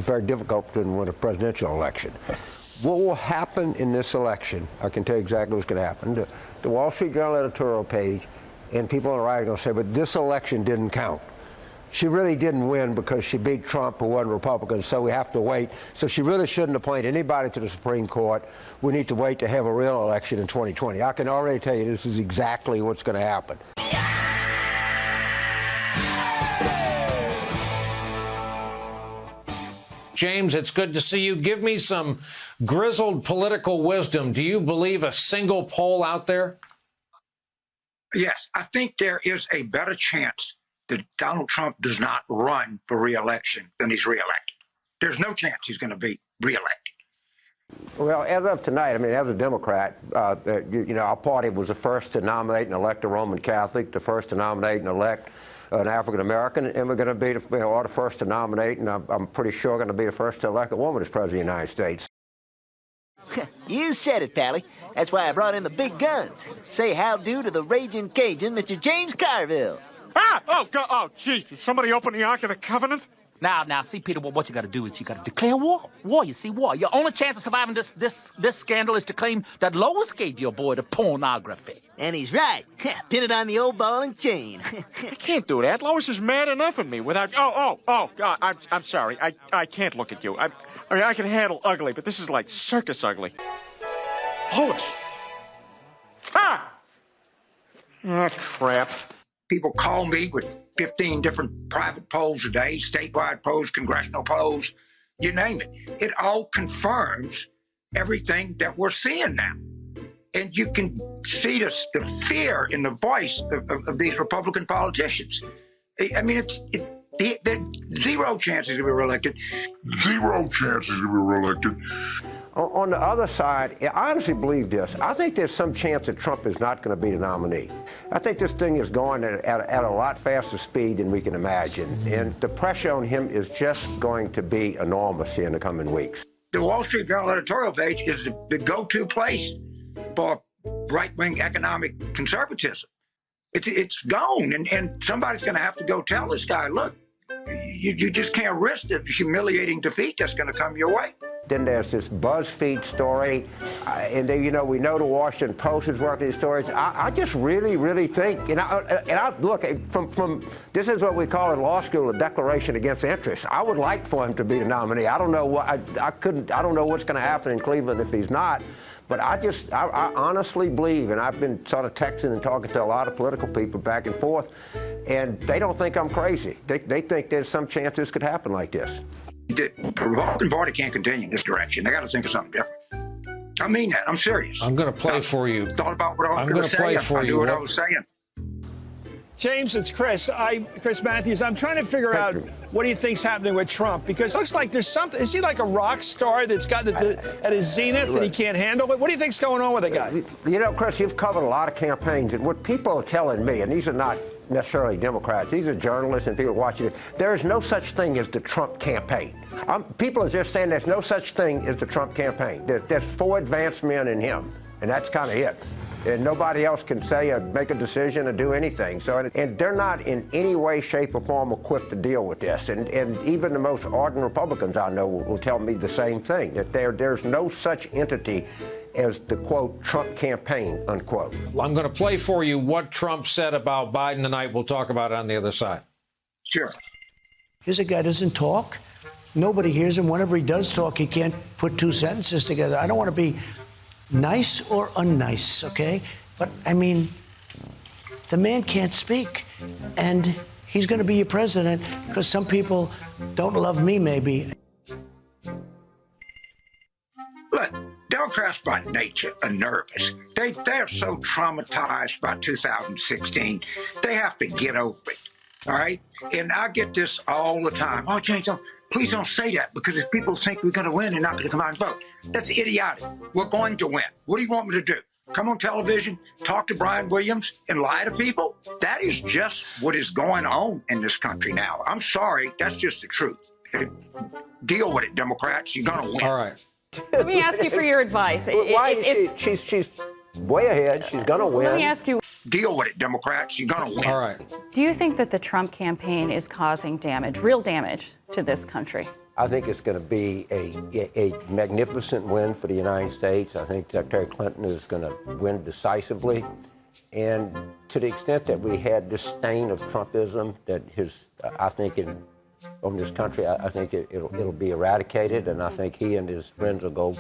very difficult to win a presidential election. What will happen in this election, I can tell you exactly what's going to happen. The Wall Street Journal editorial page and people on the right are going to say, but this election didn't count. She really didn't win because she beat Trump, who wasn't Republican, so we have to wait. So she really shouldn't appoint anybody to the Supreme Court. We need to wait to have a real election in 2020. I can already tell you this is exactly what's going to happen. James, it's good to see you. Give me some grizzled political wisdom. Do you believe a single poll out there? Yes, I think there is a better chance that Donald Trump does not run for re-election than he's reelected. There's no chance he's going to be reelected. Well, as of tonight, I mean, as a Democrat, our party was the first to nominate and elect a Roman Catholic, the first to nominate and elect an African American, and we're going to be the first to nominate, and I'm pretty sure going to be the first to elect a woman as president of the United States. You said it, Pally. That's why I brought in the big guns. Say how-do to the raging Cajun, Mr. James Carville. Ah! Oh, jeez. Did somebody open the Ark of the Covenant? Now, see, Peter, what you got to do is you got to declare war. War, you see, war. Your only chance of surviving this scandal is to claim that Lois gave your boy the pornography. And he's right. Pin it on the old ball and chain. I can't do that. Lois is mad enough at me without... Oh, God, I'm sorry. I can't look at you. I mean, I can handle ugly, but this is like circus ugly. Lois! Ah! Oh, crap. People call me with 15 different private polls a day, statewide polls, congressional polls, you name it. It all confirms everything that we're seeing now. And you can see the fear in the voice of these Republican politicians. I mean, there's zero chances to be reelected. Zero chances to be reelected. On the other side, I honestly believe this. I think there's some chance that Trump is not going to be the nominee. I think this thing is going at a lot faster speed than we can imagine. And the pressure on him is just going to be enormous here in the coming weeks. The Wall Street Journal editorial page is the go-to place for right-wing economic conservatism. It's gone, and somebody's going to have to go tell this guy, look, you just can't risk the humiliating defeat that's going to come your way. Then there's this BuzzFeed story, and then, we know the Washington Post is working these stories. I just really think, and I look, from this is what we call in law school a declaration against interest. I would like for him to be the nominee. I don't know what I don't know what's going to happen in Cleveland if he's not. But I honestly believe, and I've been sort of texting and talking to a lot of political people back and forth, and they don't think I'm crazy. They think there's some chance this could happen like this. The Republican Party can't continue in this direction. They got to think of something different. I mean that. I'm serious. I'm going to play for you. Thought about what I was going to say. I knew what I was saying. James, it's Chris. Chris Matthews. I'm trying to figure out what do you think's happening with Trump, because it looks like there's something. Is he like a rock star that's got at his zenith that he can't handle it? What do you think's going on with the guy? Chris, you've covered a lot of campaigns, and what people are telling me, and these are not necessarily Democrats, these are journalists and people watching it, there is no such thing as the Trump campaign. People are just saying there's no such thing as the Trump campaign. There's 4 advanced men in him, and that's kind of it. And nobody else can say or make a decision or do anything. And they're not in any way, shape, or form equipped to deal with this. And even the most ardent Republicans I know will tell me the same thing, that there's no such entity as the, quote, Trump campaign, unquote. I'm going to play for you what Trump said about Biden tonight. We'll talk about it on the other side. Sure. Here's a guy doesn't talk. Nobody hears him. Whenever he does talk, he can't put 2 sentences together. I don't want to be nice or unnice, okay? But, I mean, the man can't speak. And he's going to be your president because some people don't love me, maybe. Look, Democrats by nature are nervous. They're so traumatized by 2016. They have to get over it, all right? And I get this all the time. Oh, James, please don't say that, because if people think we're going to win, they're not going to come out and vote. That's idiotic. We're going to win. What do you want me to do? Come on television, talk to Brian Williams, and lie to people? That is just what is going on in this country now. I'm sorry. That's just the truth. Deal with it, Democrats. You're going to win. All right. Let me ask you for your advice. Why is she's way ahead. She's going to win. Let me ask you. Deal with it, Democrats. You're going to win. All right. Do you think that the Trump campaign is causing damage, real damage, to this country? I think it's going to be a magnificent win for the United States. I think Secretary Clinton is going to win decisively. And to the extent that we had this stain of Trumpism that I think on this country, I think it'll be eradicated. And I think he and his friends will go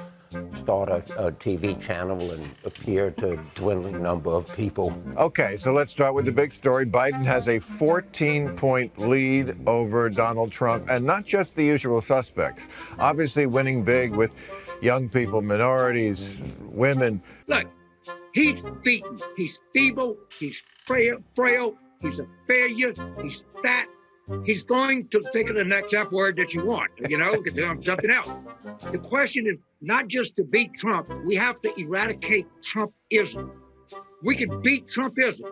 start a TV channel and appear to a dwindling number of people. Okay, so let's start with the big story. Biden has a 14-point lead over Donald Trump, and not just the usual suspects. Obviously winning big with young people, minorities, women. Look, he's beaten. He's feeble. He's frail. He's a failure. He's fat. He's going to think of the next F word that you want, something else. The question is not just to beat Trump, we have to eradicate Trumpism. We can beat Trumpism.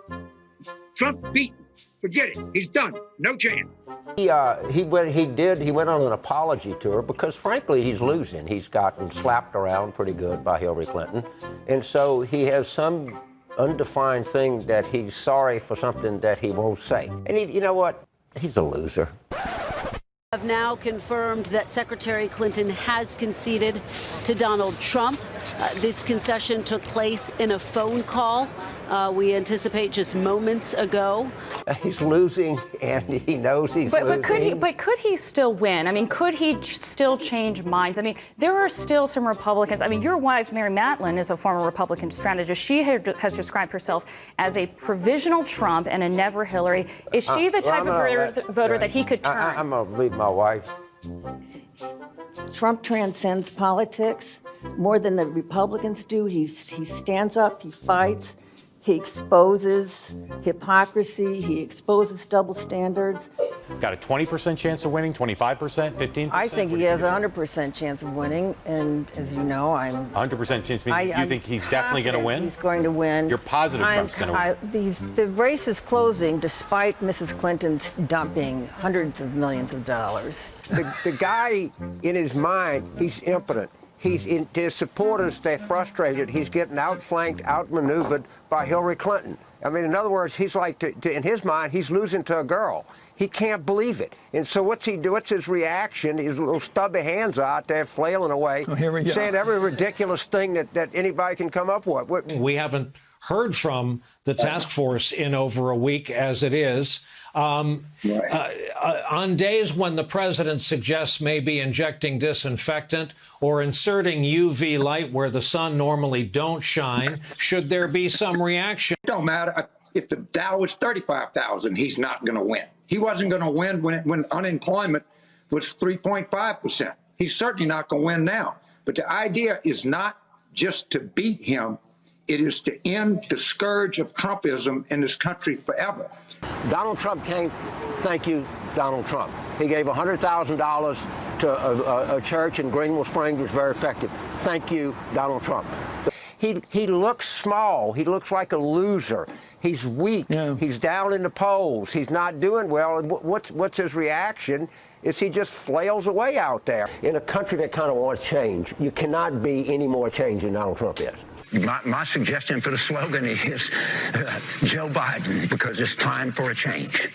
Trump beaten. Forget it. He's done. No chance. He went on an apology tour because, frankly, he's losing. He's gotten slapped around pretty good by Hillary Clinton. And so he has some undefined thing that he's sorry for something that he won't say. And you know what? He's a loser. Have now confirmed that Secretary Clinton has conceded to Donald Trump. This concession took place in a phone call. We anticipate just moments ago. He's losing, and he knows he's losing. But could he still win? I mean, could he still change minds? I mean, there are still some Republicans. I mean, your wife, Mary Matlin, is a former Republican strategist. She has described herself as a provisional Trump and a never Hillary. Is she the type of voter that he could turn? I'm going to leave my wife. Trump transcends politics more than the Republicans do. He stands up, he fights. He exposes hypocrisy. He exposes double standards. Got a 20% chance of winning, 25%, 15%? I think he has a 100% chance of winning. And as you know, I'm... 100% chance? You think he's definitely going to win? He's going to win. You're positive Trump's going to win? The race is closing despite Mrs. Clinton's dumping hundreds of millions of dollars. The guy, in his mind, he's impotent. His supporters, they're frustrated. He's getting outflanked, outmaneuvered by Hillary Clinton. I mean, in other words, he's like, in his mind, he's losing to a girl. He can't believe it. And so what's he do? What's his reaction? His little stubby hands are out there flailing away, saying every ridiculous thing that anybody can come up with. We haven't heard from the task force in over a week as it is. On days when the president suggests maybe injecting disinfectant or inserting UV light where the sun normally don't shine, should there be some reaction? It don't matter. If the Dow was 35,000, he's not going to win. He wasn't going to win when unemployment was 3.5%. He's certainly not going to win now. But the idea is not just to beat him. It is to end the scourge of Trumpism in this country forever. Donald Trump came, thank you, Donald Trump. He gave $100,000 to a church in Greenville Springs, which was very effective. Thank you, Donald Trump. He looks small. He looks like a loser. He's weak. Yeah. He's down in the polls. He's not doing well. And what's his reaction? Is he just flails away out there. In a country that kind of wants change, you cannot be any more change than Donald Trump is. My suggestion for the slogan is Joe Biden, because it's time for a change.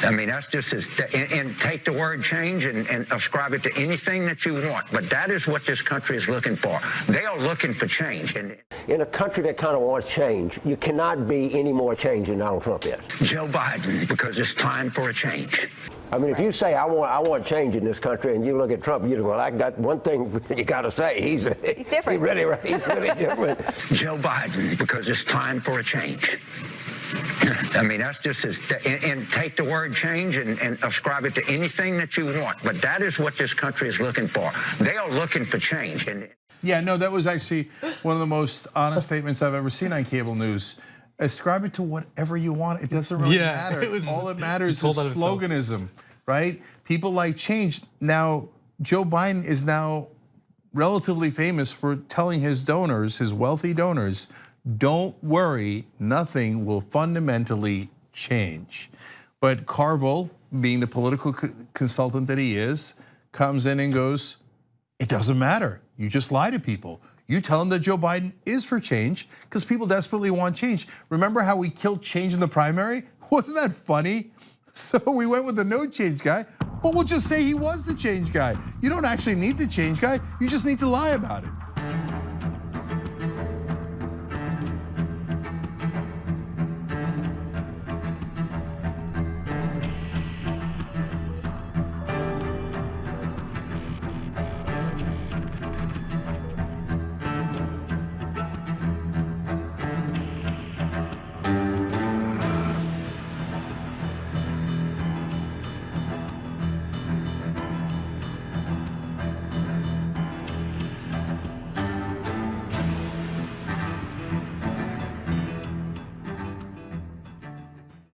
I mean, that's just and take the word change and ascribe it to anything that you want. But that is what this country is looking for. They are looking for change. And in a country that kind of wants change, you cannot be any more change than Donald Trump is. Joe Biden, because it's time for a change. I mean, if you say I want change in this country, and you look at Trump, you go, well, I got one thing you got to say. He's different. He's really different. Joe Biden, because it's time for a change. I mean, that's just and take the word change and ascribe it to anything that you want. But that is what this country is looking for. They are looking for change. Yeah, no, that was actually one of the most honest statements I've ever seen on cable news. Ascribe it to whatever you want. It doesn't really matter. All that matters is sloganism, right? People like change. Now, Joe Biden is now relatively famous for telling his donors, his wealthy donors, don't worry, nothing will fundamentally change. But Carville, being the political consultant that he is, comes in and goes, it doesn't matter. You just lie to people. You tell them that Joe Biden is for change because people desperately want change. Remember how we killed change in the primary? Wasn't that funny? So we went with the no change guy, but we'll just say he was the change guy. You don't actually need the change guy, you just need to lie about it.